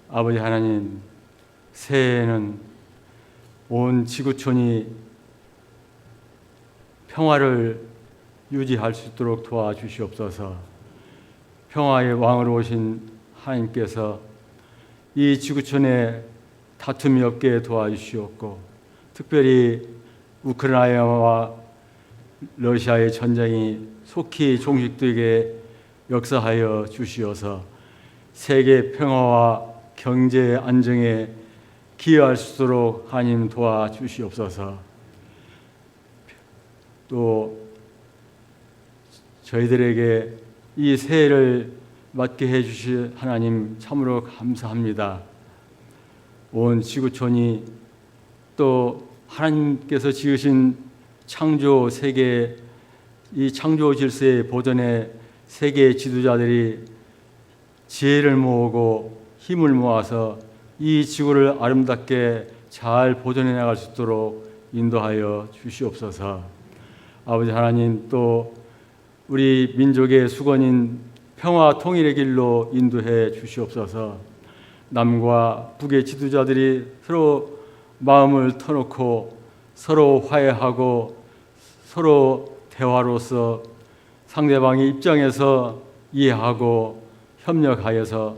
아버지 하나님, 새해에는 온 지구촌이 평화를 유지할 수 있도록 도와주시옵소서. 평화의 왕으로 오신 하나님께서 이 지구촌에 다툼이 없게 도와주시옵고, 특별히 우크라이나와 러시아의 전쟁이 속히 종식되게 역사하여 주시어서 세계 평화와 경제 안정에 기여할 수 있도록 하나님 도와주시옵소서. 또 저희들에게 이 새해를 맞게 해주실 하나님 참으로 감사합니다. 온 지구촌이 또 하나님께서 지으신 창조 세계, 이 창조 질서의 보존에 세계 지도자들이 지혜를 모으고 힘을 모아서 이 지구를 아름답게 잘 보존해 나갈 수 있도록 인도하여 주시옵소서. 아버지 하나님, 또 우리 민족의 수건인 평화 통일의 길로 인도해 주시옵소서. 남과 북의 지도자들이 서로 마음을 터놓고 서로 화해하고 서로 대화로서 상대방의 입장에서 이해하고 협력하여서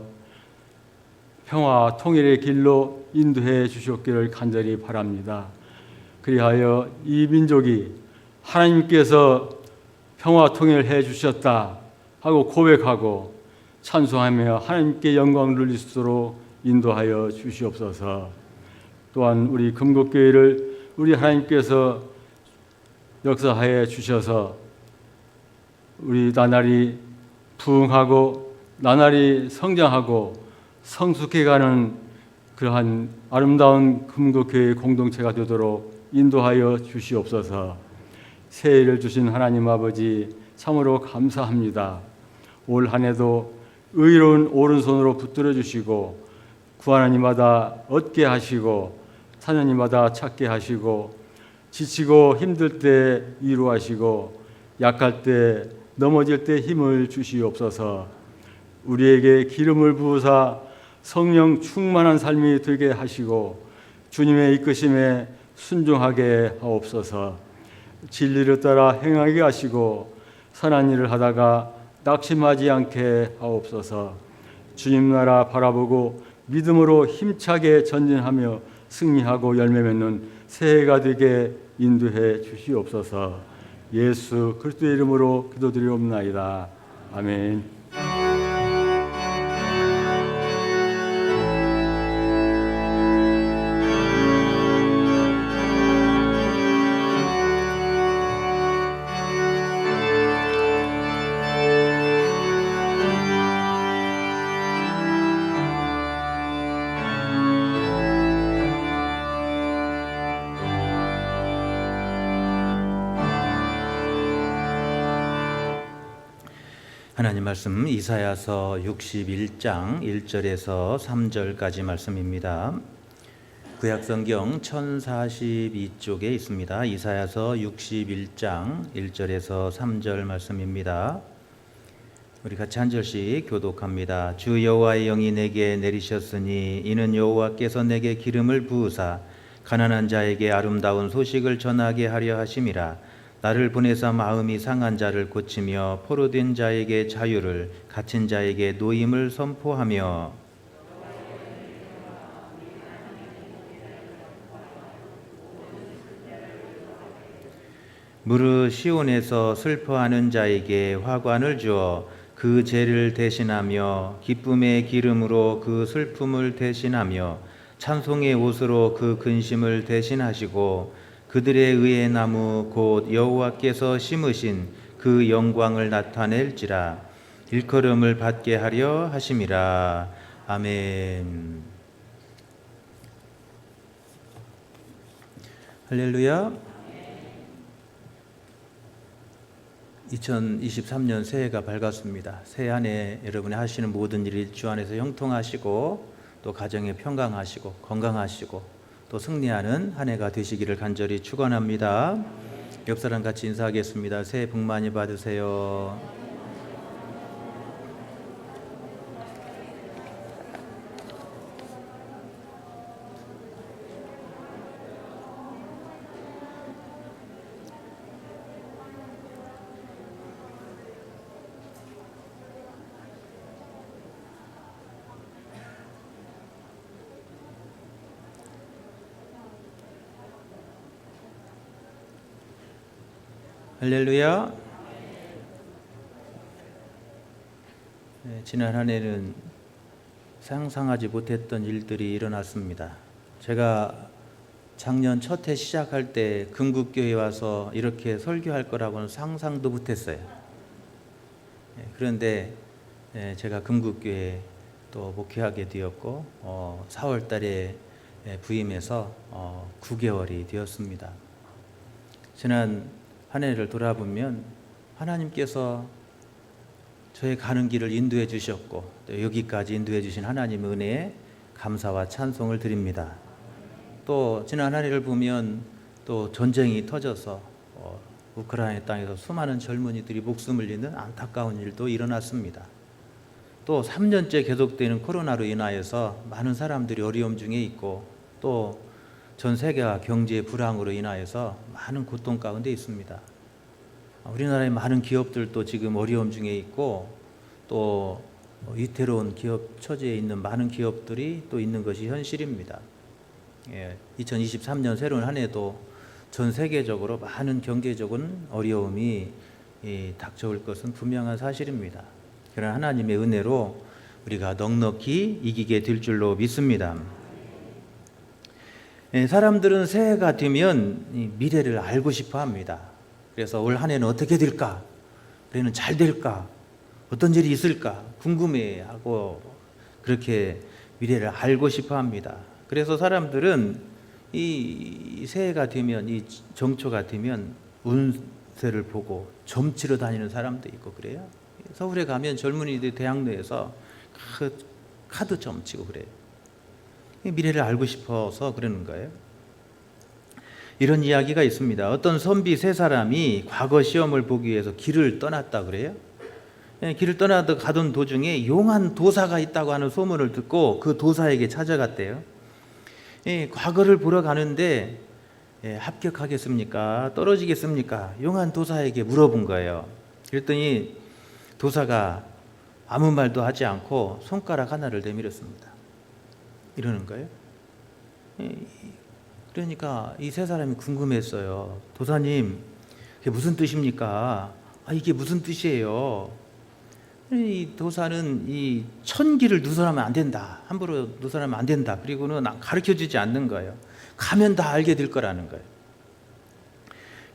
평화 통일의 길로 인도해 주시옵기를 간절히 바랍니다. 그리하여 이 민족이 하나님께서 평화 통일을 해 주셨다 하고 고백하고 찬송하며 하나님께 영광을 돌릴 수 있도록 인도하여 주시옵소서. 또한 우리 금곡교회를 우리 하나님께서 역사하여 주셔서 우리 나날이 부흥하고 나날이 성장하고 성숙해가는 그러한 아름다운 금곡교회의 공동체가 되도록 인도하여 주시옵소서. 새해를 주신 하나님 아버지 참으로 감사합니다. 올 한 해도 의로운 오른손으로 붙들어 주시고 구하는 이마다 얻게 하시고 찾는 이마다 찾게 하시고 지치고 힘들 때 위로하시고 약할 때 넘어질 때 힘을 주시옵소서. 우리에게 기름을 부으사 성령 충만한 삶이 되게 하시고 주님의 이끄심에 순종하게 하옵소서. 진리를 따라 행하게 하시고 선한 일을 하다가 낙심하지 않게 하옵소서. 주님 나라 바라보고 믿음으로 힘차게 전진하며 승리하고 열매 맺는 새해가 되게 인도해 주시옵소서. 예수 그리스도의 이름으로 기도드리옵나이다. 아멘. 하나님 말씀 이사야서 61장 1절에서 3절까지 말씀입니다. 구약성경 1042쪽에 있습니다. 이사야서 61장 1절에서 3절 말씀입니다. 우리 같이 한 절씩 교독합니다. 주 여호와의 영이 내게 내리셨으니 이는 여호와께서 내게 기름을 부으사 가난한 자에게 아름다운 소식을 전하게 하려 하심이라. 나를 보내사 마음이 상한 자를 고치며 포로된 자에게 자유를, 갇힌 자에게 노임을 선포하며 무르 시온에서 슬퍼하는 자에게 화관을 주어 그 죄를 대신하며 기쁨의 기름으로 그 슬픔을 대신하며 찬송의 옷으로 그 근심을 대신하시고 그들의 의의 나무 곧 여호와께서 심으신 그 영광을 나타낼지라. 일컬음을 받게 하려 하심이라. 아멘. 할렐루야. 2023년 새해가 밝았습니다. 새해 한 해 여러분이 하시는 모든 일이 주 안에서 형통하시고 또 가정에 평강하시고 건강하시고 또 승리하는 한 해가 되시기를 간절히 축원합니다. 옆 사람 같이 인사하겠습니다. 새해 복 많이 받으세요. 할렐루야. 네, 지난 한 해는 상상하지 못했던 일들이 일어났습니다. 제가 작년 첫 해 시작할 때 금국교회에 와서 이렇게 설교할 거라고는 상상도 못했어요. 그런데 제가 금국교회에 또 목회하게 되었고 4월 달에 부임해서 9개월이 되었습니다. 지난 한 해를 돌아보면 하나님께서 저의 가는 길을 인도해 주셨고 또 여기까지 인도해 주신 하나님의 은혜에 감사와 찬송을 드립니다. 또 지난 한 해를 보면 또 전쟁이 터져서 우크라이나 땅에서 수많은 젊은이들이 목숨을 잃는 안타까운 일도 일어났습니다. 또 3년째 계속되는 코로나로 인하여서 많은 사람들이 어려움 중에 있고 또 전 세계가 경제 불황으로 인하여서 많은 고통 가운데 있습니다. 우리나라의 많은 기업들도 지금 어려움 중에 있고 또 위태로운 기업 처지에 있는 많은 기업들이 또 있는 것이 현실입니다. 2023년 새로운 한 해도 전 세계적으로 많은 경제적인 어려움이 닥쳐올 것은 분명한 사실입니다. 그러나 하나님의 은혜로 우리가 넉넉히 이기게 될 줄로 믿습니다. 사람들은 새해가 되면 미래를 알고 싶어 합니다. 그래서 올 한 해는 어떻게 될까? 올해는 잘 될까? 어떤 일이 있을까? 궁금해하고 그렇게 미래를 알고 싶어 합니다. 그래서 사람들은 이 새해가 되면, 이 정초가 되면 운세를 보고 점치러 다니는 사람도 있고 그래요. 서울에 가면 젊은이들 대학로에서 카드 점치고 그래요. 미래를 알고 싶어서 그러는 거예요. 이런 이야기가 있습니다. 어떤 선비 세 사람이 과거 시험을 보기 위해서 길을 떠났다 그래요. 길을 떠나다 가던 도중에 용한 도사가 있다고 하는 소문을 듣고 그 도사에게 찾아갔대요. 과거를 보러 가는데 합격하겠습니까? 떨어지겠습니까? 용한 도사에게 물어본 거예요. 그랬더니 도사가 아무 말도 하지 않고 손가락 하나를 내밀었습니다. 이러는 거예요. 그러니까 이 세 사람이 궁금했어요. 도사님, 이게 무슨 뜻입니까? 이게 무슨 뜻이에요? 이 도사는 이 천기를 누설하면 안 된다. 함부로 누설하면 안 된다. 그리고는 가르쳐주지 않는 거예요. 가면 다 알게 될 거라는 거예요.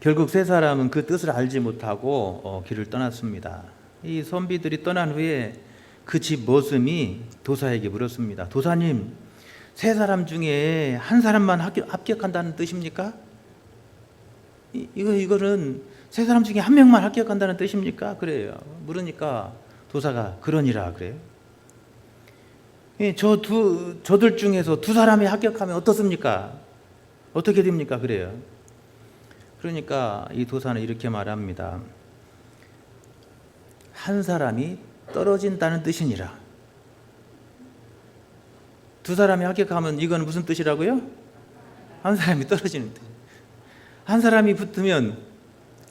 결국 세 사람은 그 뜻을 알지 못하고 길을 떠났습니다. 이 선비들이 떠난 후에 그 집 머슴이 도사에게 물었습니다. 도사님, 세 사람 중에 한 사람만 합격한다는 뜻입니까? 이거는 세 사람 중에 한 명만 합격한다는 뜻입니까? 그래요. 물으니까 도사가 그러니라 그래요. 저들 중에서 두 사람이 합격하면 어떻습니까? 어떻게 됩니까? 그래요. 그러니까 이 도사는 이렇게 말합니다. 한 사람이 떨어진다는 뜻이니라. 두 사람이 합격하면 이건 무슨 뜻이라고요? 한 사람이 떨어지는 뜻. 한 사람이 붙으면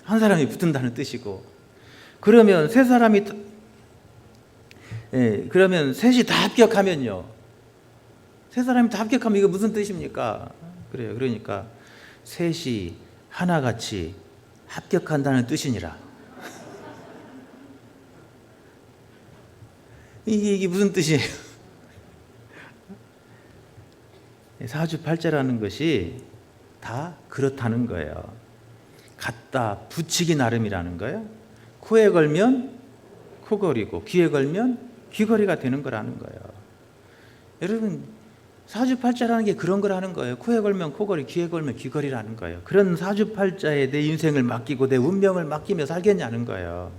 한 사람이 붙는다는 뜻이고, 그러면 세 사람이 그러면 셋이 다 합격하면요. 세 사람이 다 합격하면 이거 무슨 뜻입니까? 그래요. 그러니까 셋이 하나같이 합격한다는 뜻이니라. 이게 무슨 뜻이에요? 사주팔자라는 것이 다 그렇다는 거예요. 갖다 붙이기 나름이라는 거예요. 코에 걸면 코걸이고 귀에 걸면 귀걸이가 되는 거라는 거예요. 여러분, 사주팔자라는 게 그런 거라는 거예요. 코에 걸면 코걸이, 귀에 걸면 귀걸이라는 거예요. 그런 사주팔자에 내 인생을 맡기고 내 운명을 맡기며 살겠냐는 거예요.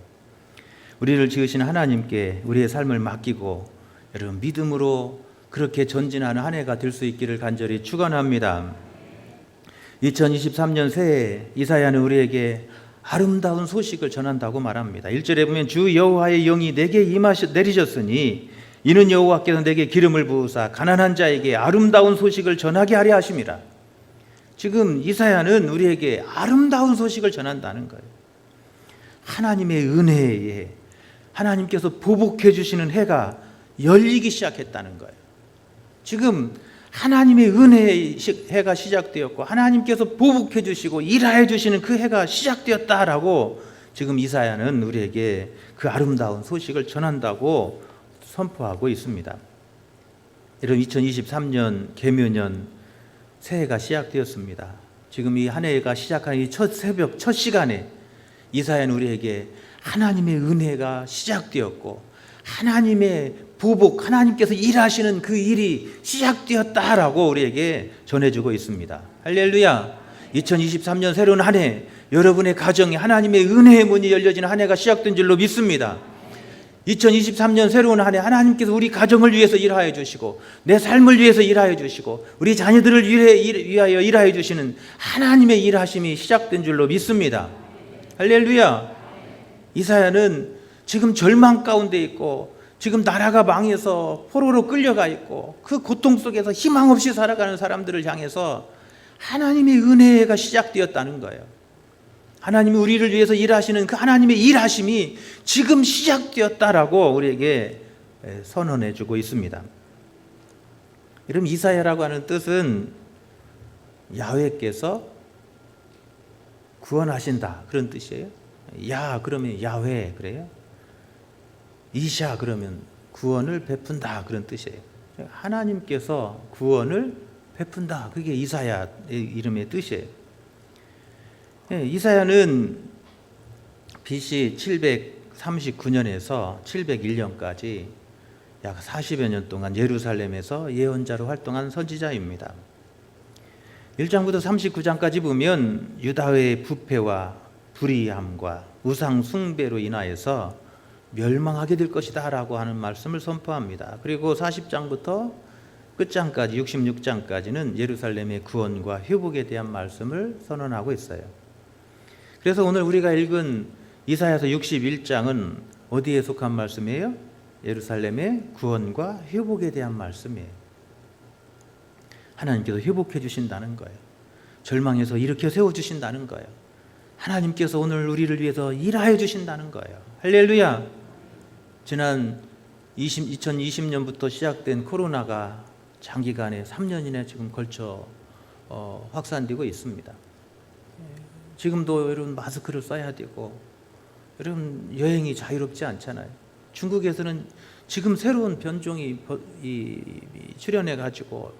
우리를 지으신 하나님께 우리의 삶을 맡기고 여러분 믿음으로 그렇게 전진하는 한 해가 될 수 있기를 간절히 축원합니다. 2023년 새해 이사야는 우리에게 아름다운 소식을 전한다고 말합니다. 1절에 보면 주 여호와의 영이 내게 내리셨으니 이는 여호와께서 내게 기름을 부으사 가난한 자에게 아름다운 소식을 전하게 하려 하심이라. 지금 이사야는 우리에게 아름다운 소식을 전한다는 거예요. 하나님의 은혜에 하나님께서 보복해 주시는 해가 열리기 시작했다는 거예요. 지금 하나님의 은혜의 해가 시작되었고 하나님께서 보복해 주시고 일하여 주시는 그 해가 시작되었다라고 지금 이사야는 우리에게 그 아름다운 소식을 전한다고 선포하고 있습니다. 여러분, 2023년 계묘년 새해가 시작되었습니다. 지금 이 한 해가 시작한 이 첫 새벽 첫 시간에 이사야는 우리에게 하나님의 은혜가 시작되었고 하나님의 보복, 하나님께서 일하시는 그 일이 시작되었다라고 우리에게 전해주고 있습니다. 할렐루야. 2023년 새로운 한 해, 여러분의 가정에 하나님의 은혜의 문이 열려지는 한 해가 시작된 줄로 믿습니다. 2023년 새로운 한 해, 하나님께서 우리 가정을 위해서 일하여 주시고 내 삶을 위해서 일하여 주시고 우리 자녀들을 위하여 일하여 주시는 하나님의 일하심이 시작된 줄로 믿습니다. 할렐루야. 이사야는 지금 절망 가운데 있고 지금 나라가 망해서 포로로 끌려가 있고 그 고통 속에서 희망 없이 살아가는 사람들을 향해서 하나님의 은혜가 시작되었다는 거예요. 하나님이 우리를 위해서 일하시는 그 하나님의 일하심이 지금 시작되었다라고 우리에게 선언해 주고 있습니다. 여러분, 이사야라고 하는 뜻은 야훼께서 구원하신다 그런 뜻이에요. 야 그러면 야훼 그래요. 이샤 그러면 구원을 베푼다 그런 뜻이에요. 하나님께서 구원을 베푼다, 그게 이사야의 이름의 뜻이에요. 이사야는 BC 739년에서 701년까지 약 40여 년 동안 예루살렘에서 예언자로 활동한 선지자입니다. 1장부터 39장까지 보면 유다의 부패와 불의함과 우상 숭배로 인하여서 멸망하게 될 것이다 라고 하는 말씀을 선포합니다. 그리고 40장부터 끝장까지 66장까지는 예루살렘의 구원과 회복에 대한 말씀을 선언하고 있어요. 그래서 오늘 우리가 읽은 이사야서 61장은 어디에 속한 말씀이에요? 예루살렘의 구원과 회복에 대한 말씀이에요. 하나님께서 회복해 주신다는 거예요. 절망에서 일으켜 세워주신다는 거예요. 하나님께서 오늘 우리를 위해서 일하여 주신다는 거예요. 할렐루야. 지난 2020년부터 시작된 코로나가 장기간에 3년이나 지금 걸쳐 확산되고 있습니다. 지금도 여러분 마스크를 써야 되고 여러분 여행이 자유롭지 않잖아요. 중국에서는 지금 새로운 변종이 출현해 가지고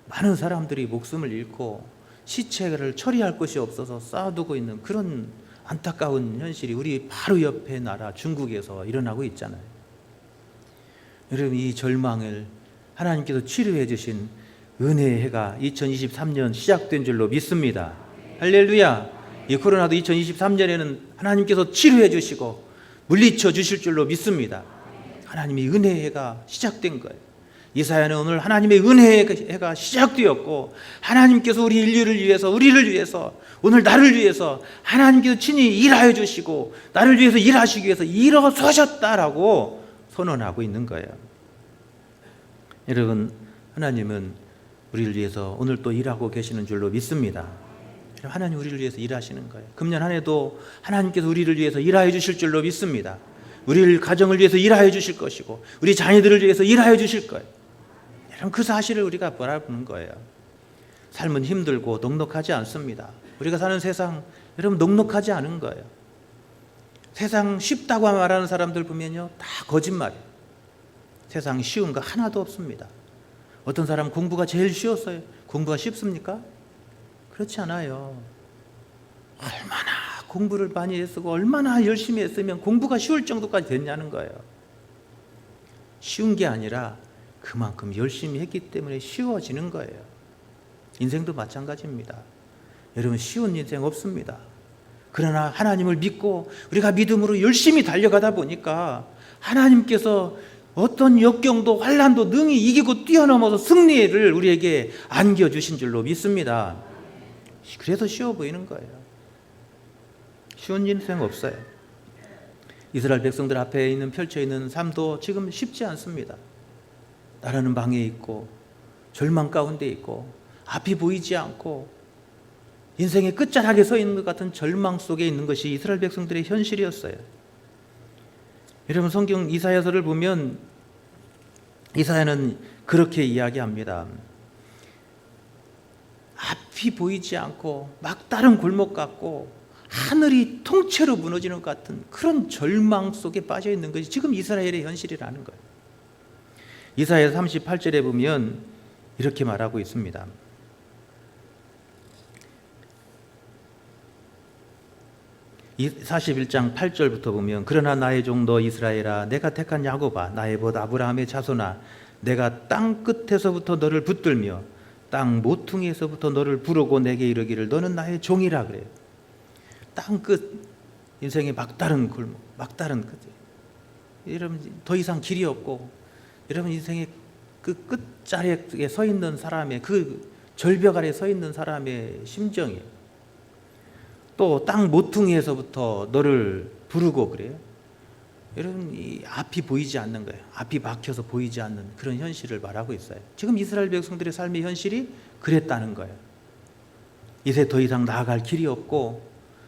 많은 사람들이 목숨을 잃고 시체를 처리할 곳이 없어서 쌓아두고 있는 그런 안타까운 현실이 우리 바로 옆에 나라 중국에서 일어나고 있잖아요. 여러분, 이 절망을 하나님께서 치료해 주신 은혜의 해가 2023년 시작된 줄로 믿습니다. 할렐루야. 이 코로나도 2023년에는 하나님께서 치료해 주시고 물리쳐 주실 줄로 믿습니다. 하나님의 은혜의 해가 시작된 거예요. 이사야는 오늘 하나님의 은혜의 해가 시작되었고 하나님께서 우리 인류를 위해서 우리를 위해서 오늘 나를 위해서 하나님께서 친히 일하여 주시고 나를 위해서 일하시기 위해서 일어서셨다라고 선언하고 있는 거예요. 여러분, 하나님은 우리를 위해서 오늘 또 일하고 계시는 줄로 믿습니다. 하나님 우리를 위해서 일하시는 거예요. 금년 한 해도 하나님께서 우리를 위해서 일하여 주실 줄로 믿습니다. 우리를 가정을 위해서 일하여 주실 것이고 우리 자녀들을 위해서 일하여 주실 거예요. 여러분, 그 사실을 우리가 바라보는 거예요. 삶은 힘들고 넉넉하지 않습니다. 우리가 사는 세상 여러분 넉넉하지 않은 거예요. 세상 쉽다고 말하는 사람들 보면요 다 거짓말이에요. 세상 쉬운 거 하나도 없습니다. 어떤 사람 공부가 제일 쉬웠어요. 공부가 쉽습니까? 그렇지 않아요. 얼마나 공부를 많이 했고 얼마나 열심히 했으면 공부가 쉬울 정도까지 됐냐는 거예요. 쉬운 게 아니라 그만큼 열심히 했기 때문에 쉬워지는 거예요. 인생도 마찬가지입니다. 여러분, 쉬운 인생 없습니다. 그러나 하나님을 믿고 우리가 믿음으로 열심히 달려가다 보니까 하나님께서 어떤 역경도 환난도 능히 이기고 뛰어넘어서 승리를 우리에게 안겨주신 줄로 믿습니다. 그래서 쉬워 보이는 거예요. 쉬운 인생 없어요. 이스라엘 백성들 앞에 있는 펼쳐 있는 삶도 지금 쉽지 않습니다. 나라는 방해 있고 절망 가운데 있고 앞이 보이지 않고 인생의 끝자락에 서 있는 것 같은 절망 속에 있는 것이 이스라엘 백성들의 현실이었어요. 여러분, 성경 이사야서를 보면 이사야는 그렇게 이야기합니다. 앞이 보이지 않고 막다른 골목 같고 하늘이 통째로 무너지는 것 같은 그런 절망 속에 빠져 있는 것이 지금 이스라엘의 현실이라는 거예요. 이사야 38절에 보면 이렇게 말하고 있습니다. 41장 8절부터 보면 그러나 나의 종도 이스라엘아 내가 택한 야곱아 나의 벗 아브라함의 자손아 내가 땅 끝에서부터 너를 붙들며 땅 모퉁이에서부터 너를 부르고 내게 이르기를 너는 나의 종이라 그래요. 땅 끝, 인생의 막다른 골목, 막다른 끝. 여러분 더 이상 길이 없고 여러분 인생의 그 끝자리에 서 있는 사람의 그 절벽 아래 서 있는 사람의 심정이에요. 또 땅 모퉁이에서부터 너를 부르고 그래요. 여러분 이 앞이 보이지 않는 거예요. 앞이 막혀서 보이지 않는 그런 현실을 말하고 있어요. 지금 이스라엘 백성들의 삶의 현실이 그랬다는 거예요. 이제 더 이상 나아갈 길이 없고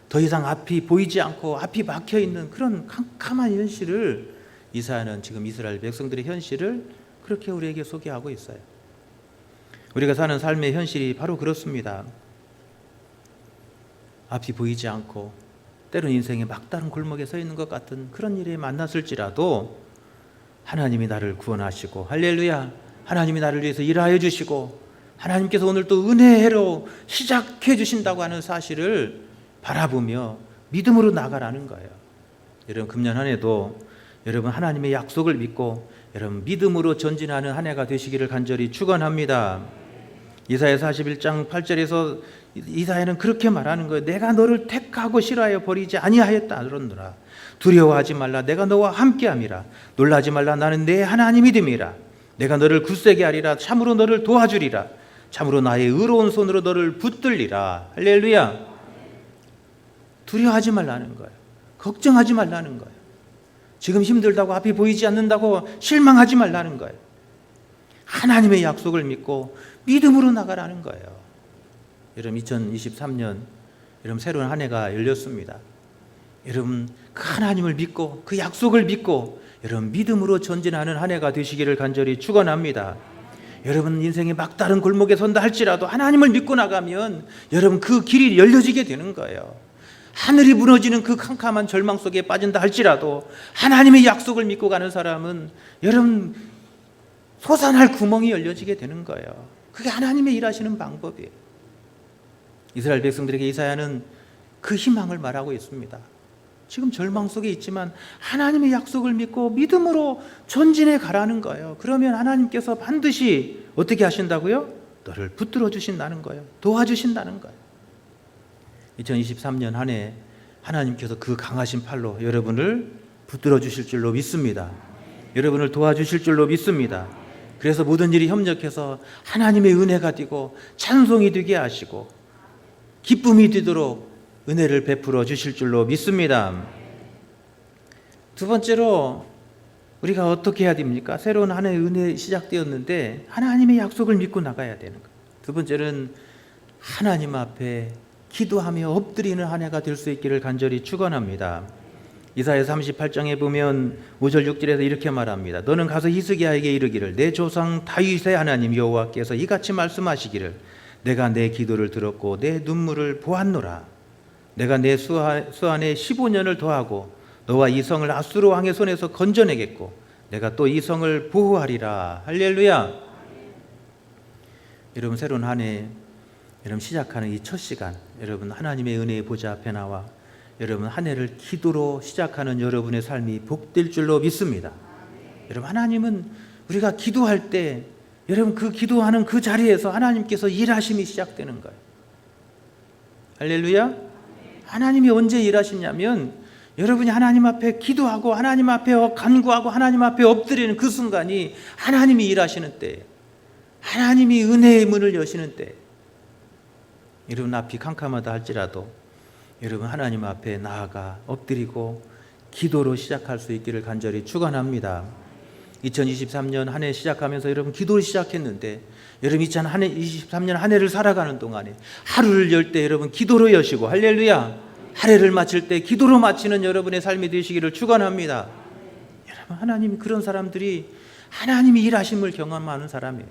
더 이상 앞이 보이지 않고 앞이 막혀 있는 그런 캄캄한 현실을 이사야는 지금 이스라엘 백성들의 현실을 그렇게 우리에게 소개하고 있어요. 우리가 사는 삶의 현실이 바로 그렇습니다. 앞이 보이지 않고 때론 인생의 막다른 골목에 서 있는 것 같은 그런 일에 만났을지라도 하나님이 나를 구원하시고 할렐루야 하나님이 나를 위해서 일하여 주시고 하나님께서 오늘 또 은혜로 시작해 주신다고 하는 사실을 바라보며 믿음으로 나가라는 거예요. 여러분 금년 한 해도 여러분 하나님의 약속을 믿고 여러분 믿음으로 전진하는 한 해가 되시기를 간절히 축원합니다. 이사야 41장 8절에서 이사야는 그렇게 말하는 거예요. 내가 너를 택하고 싫어하여 버리지 아니하였다 그러노라. 두려워하지 말라 내가 너와 함께함이라. 놀라지 말라 나는 내 하나님이 됨이라. 내가 너를 굳세게 하리라. 참으로 너를 도와주리라. 참으로 나의 의로운 손으로 너를 붙들리라. 할렐루야. 두려워하지 말라는 거예요. 걱정하지 말라는 거예요. 지금 힘들다고 앞이 보이지 않는다고 실망하지 말라는 거예요. 하나님의 약속을 믿고 믿음으로 나가라는 거예요. 여러분 2023년 여러분 새로운 한 해가 열렸습니다. 여러분 그 하나님을 믿고 그 약속을 믿고 여러분 믿음으로 전진하는 한 해가 되시기를 간절히 축원합니다. 여러분 인생의 막다른 골목에 선다 할지라도 하나님을 믿고 나가면 여러분 그 길이 열려지게 되는 거예요. 하늘이 무너지는 그 캄캄한 절망 속에 빠진다 할지라도 하나님의 약속을 믿고 가는 사람은 여러분 솟아날 구멍이 열려지게 되는 거예요. 그게 하나님의 일하시는 방법이에요. 이스라엘 백성들에게 이사야는 그 희망을 말하고 있습니다. 지금 절망 속에 있지만 하나님의 약속을 믿고 믿음으로 전진해 가라는 거예요. 그러면 하나님께서 반드시 어떻게 하신다고요? 너를 붙들어 주신다는 거예요. 도와주신다는 거예요. 2023년 한 해 하나님께서 그 강하신 팔로 여러분을 붙들어 주실 줄로 믿습니다. 여러분을 도와주실 줄로 믿습니다. 그래서 모든 일이 협력해서 하나님의 은혜가 되고 찬송이 되게 하시고 기쁨이 되도록 은혜를 베풀어 주실 줄로 믿습니다. 두 번째로 우리가 어떻게 해야 됩니까? 새로운 한 해의 은혜 시작되었는데 하나님의 약속을 믿고 나가야 되는 거예요. 두 번째는 하나님 앞에 기도하며 엎드리는 한 해가 될 수 있기를 간절히 축원합니다. 이사야 38장에 보면 5절 6절에서 이렇게 말합니다. 너는 가서 히스기야에게 이르기를 내 조상 다윗의 하나님 여호와께서 이같이 말씀하시기를 내가 내 기도를 들었고 내 눈물을 보았노라. 내가 내 수 안에 15년을 더하고 너와 이 성을 아수르 왕의 손에서 건져내겠고 내가 또 이 성을 보호하리라. 할렐루야. 여러분 새로운 한 해 여러분 시작하는 이 첫 시간 여러분 하나님의 은혜의 보좌 앞에 나와 여러분 한 해를 기도로 시작하는 여러분의 삶이 복될 줄로 믿습니다. 여러분 하나님은 우리가 기도할 때 여러분 그 기도하는 그 자리에서 하나님께서 일하심이 시작되는 거예요. 할렐루야. 하나님이 언제 일하시냐면 여러분이 하나님 앞에 기도하고 하나님 앞에 간구하고 하나님 앞에 엎드리는 그 순간이 하나님이 일하시는 때, 하나님이 은혜의 문을 여시는 때, 여러분 앞이 캄캄하다 할지라도 여러분 하나님 앞에 나아가 엎드리고 기도로 시작할 수 있기를 간절히 축원합니다. 2023년 한 해 시작하면서 여러분 기도를 시작했는데 여러분 2023년 한 해를 살아가는 동안에 하루를 열 때 여러분 기도로 여시고 할렐루야 한 해를 마칠 때 기도로 마치는 여러분의 삶이 되시기를 축원합니다. 여러분 하나님이 그런 사람들이 하나님이 일하심을 경험하는 사람이에요.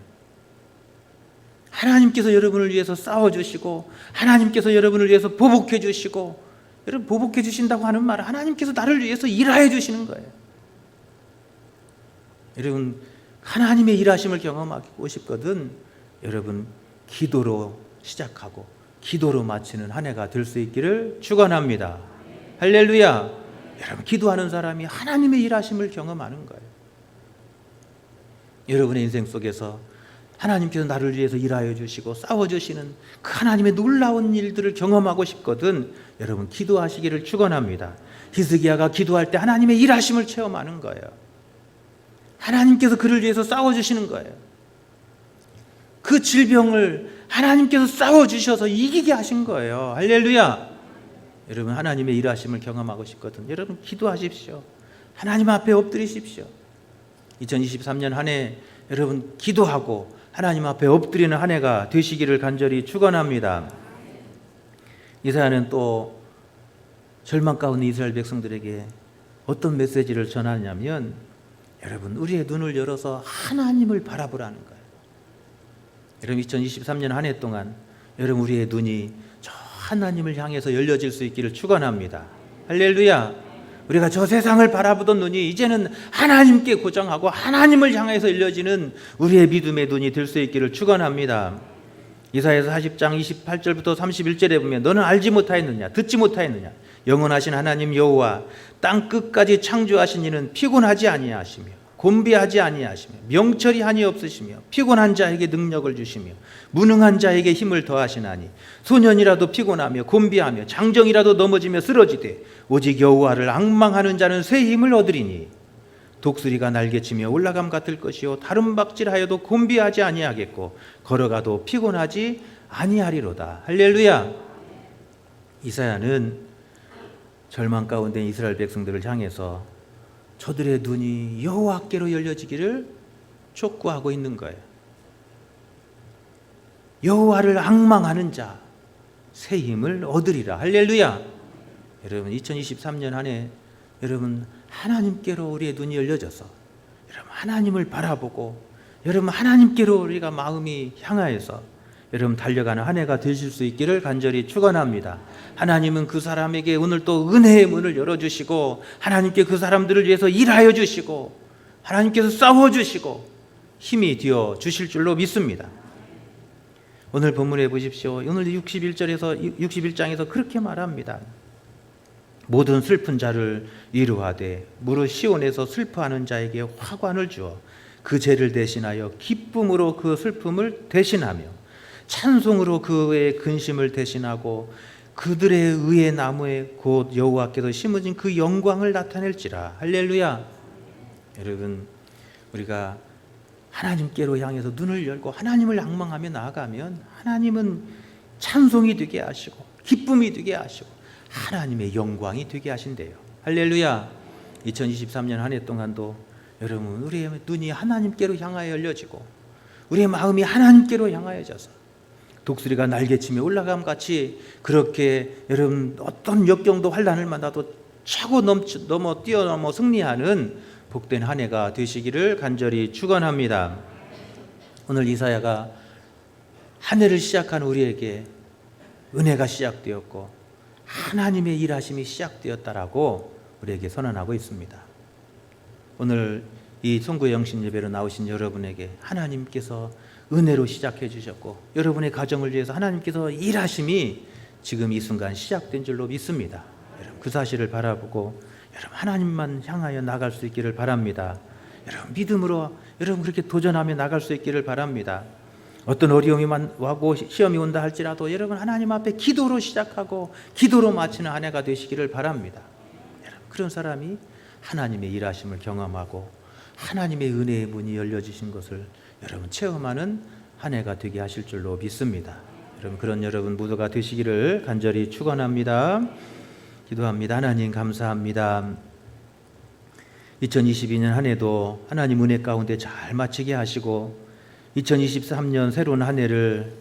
하나님께서 여러분을 위해서 싸워주시고 하나님께서 여러분을 위해서 보복해 주시고, 여러분 보복해 주신다고 하는 말은 하나님께서 나를 위해서 일하여 주시는 거예요. 여러분 하나님의 일하심을 경험하고 싶거든 여러분 기도로 시작하고 기도로 마치는 한 해가 될 수 있기를 축원합니다. 할렐루야. 여러분 기도하는 사람이 하나님의 일하심을 경험하는 거예요. 여러분의 인생 속에서 하나님께서 나를 위해서 일하여 주시고 싸워주시는 그 하나님의 놀라운 일들을 경험하고 싶거든 여러분 기도하시기를 축원합니다. 히스기야가 기도할 때 하나님의 일하심을 체험하는 거예요. 하나님께서 그를 위해서 싸워주시는 거예요. 그 질병을 하나님께서 싸워주셔서 이기게 하신 거예요. 할렐루야. 여러분 하나님의 일하심을 경험하고 싶거든 여러분 기도하십시오. 하나님 앞에 엎드리십시오. 2023년 한 해 여러분 기도하고 하나님 앞에 엎드리는 한 해가 되시기를 간절히 축원합니다. 이사야는 또 절망 가운데 이스라엘 백성들에게 어떤 메시지를 전하냐면 여러분 우리의 눈을 열어서 하나님을 바라보라는 거예요. 여러분 2023년 한 해 동안 여러분 우리의 눈이 저 하나님을 향해서 열려질 수 있기를 축원합니다. 할렐루야. 우리가 저 세상을 바라보던 눈이 이제는 하나님께 고정하고 하나님을 향해서 열려지는 우리의 믿음의 눈이 될 수 있기를 축원합니다. 이사야서 40장 28절부터 31절에 보면 너는 알지 못하였느냐 듣지 못하였느냐 영원하신 하나님 여호와 땅 끝까지 창조하신 이는 피곤하지 아니하시며 곤비하지 아니하시며 명철이 한이 없으시며 피곤한 자에게 능력을 주시며 무능한 자에게 힘을 더하시나니 소년이라도 피곤하며 곤비하며 장정이라도 넘어지며 쓰러지되 오직 여호와를 앙망하는 자는 새 힘을 얻으리니 독수리가 날개치며 올라감 같을 것이요 다른 박질하여도 곤비하지 아니하겠고 걸어가도 피곤하지 아니하리로다. 할렐루야. 이사야는 절망 가운데 이스라엘 백성들을 향해서 저들의 눈이 여호와께로 열려지기를 촉구하고 있는 거예요. 여호와를 앙망하는 자 새 힘을 얻으리라. 할렐루야. 여러분 2023년 한 해 여러분 하나님께로 우리의 눈이 열려져서 여러분 하나님을 바라보고 여러분 하나님께로 우리가 마음이 향하여서 여러분 달려가는 한 해가 되실 수 있기를 간절히 축원합니다. 하나님은 그 사람에게 오늘 또 은혜의 문을 열어주시고 하나님께 그 사람들을 위해서 일하여 주시고 하나님께서 싸워주시고 힘이 되어 주실 줄로 믿습니다. 오늘 본문에 보십시오. 오늘 61장에서 그렇게 말합니다. 모든 슬픈 자를 위로하되 무릇 시온에서 슬퍼하는 자에게 화관을 주어 그 죄를 대신하여 기쁨으로 그 슬픔을 대신하며 찬송으로 그의 근심을 대신하고 그들의 의의 나무에 곧 여호와께서 심으신 그 영광을 나타낼지라. 할렐루야. 여러분 우리가 하나님께로 향해서 눈을 열고 하나님을 앙망하며 나아가면 하나님은 찬송이 되게 하시고 기쁨이 되게 하시고 하나님의 영광이 되게 하신대요. 할렐루야. 2023년 한 해 동안도 여러분 우리의 눈이 하나님께로 향하여 열려지고 우리의 마음이 하나님께로 향하여져서 독수리가 날개치며 올라감 같이 그렇게 여러분 어떤 역경도 환난을 만나도 차고 뛰어넘어 승리하는 복된 한 해가 되시기를 간절히 축원합니다. 오늘 이사야가 한 해를 시작한 우리에게 은혜가 시작되었고 하나님의 일하심이 시작되었다라고 우리에게 선언하고 있습니다. 오늘 이 송구의 영신 예배로 나오신 여러분에게 하나님께서 은혜로 시작해 주셨고 여러분의 가정을 위해서 하나님께서 일하심이 지금 이 순간 시작된 줄로 믿습니다. 여러분 그 사실을 바라보고 여러분 하나님만 향하여 나갈 수 있기를 바랍니다. 여러분 믿음으로 여러분 그렇게 도전하며 나갈 수 있기를 바랍니다. 어떤 어려움이 와고 시험이 온다 할지라도 여러분 하나님 앞에 기도로 시작하고 기도로 마치는 한 해가 되시기를 바랍니다. 여러분 그런 사람이 하나님의 일하심을 경험하고 하나님의 은혜의 문이 열려지신 것을 여러분 체험하는 한 해가 되게 하실 줄로 믿습니다. 여러분 그런 여러분 모두가 되시기를 간절히 축원합니다. 기도합니다. 하나님 감사합니다. 2022년 한 해도 하나님 은혜 가운데 잘 마치게 하시고 2023년 새로운 한 해를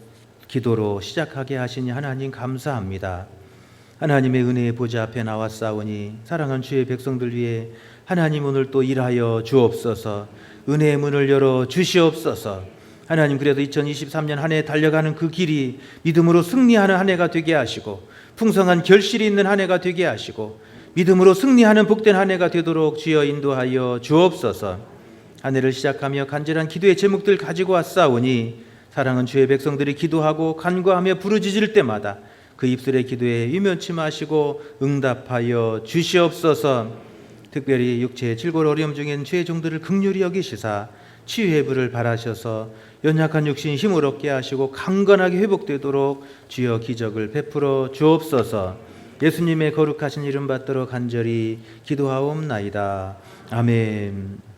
기도로 시작하게 하시니 하나님 감사합니다. 하나님의 은혜의 보좌 앞에 나왔사오니 사랑하는 주의 백성들 위해 하나님 오늘 또 일하여 주옵소서. 은혜의 문을 열어 주시옵소서. 하나님, 그래도 2023년 한 해 달려가는 그 길이 믿음으로 승리하는 한 해가 되게 하시고 풍성한 결실이 있는 한 해가 되게 하시고 믿음으로 승리하는 복된 한 해가 되도록 주여 인도하여 주옵소서. 한 해를 시작하며 간절한 기도의 제목들 가지고 왔사오니 사랑하는 주의 백성들이 기도하고 간구하며 부르짖을 때마다 그 입술의 기도에 유면치 마시고 응답하여 주시옵소서. 특별히 육체의 질골 어려움 중엔 주의 종들을 긍휼히 여기시사 치유의 불을 발하셔서 연약한 육신 힘을 얻게 하시고 강건하게 회복되도록 주여 기적을 베풀어 주옵소서. 예수님의 거룩하신 이름 받들어 간절히 기도하옵나이다. 아멘.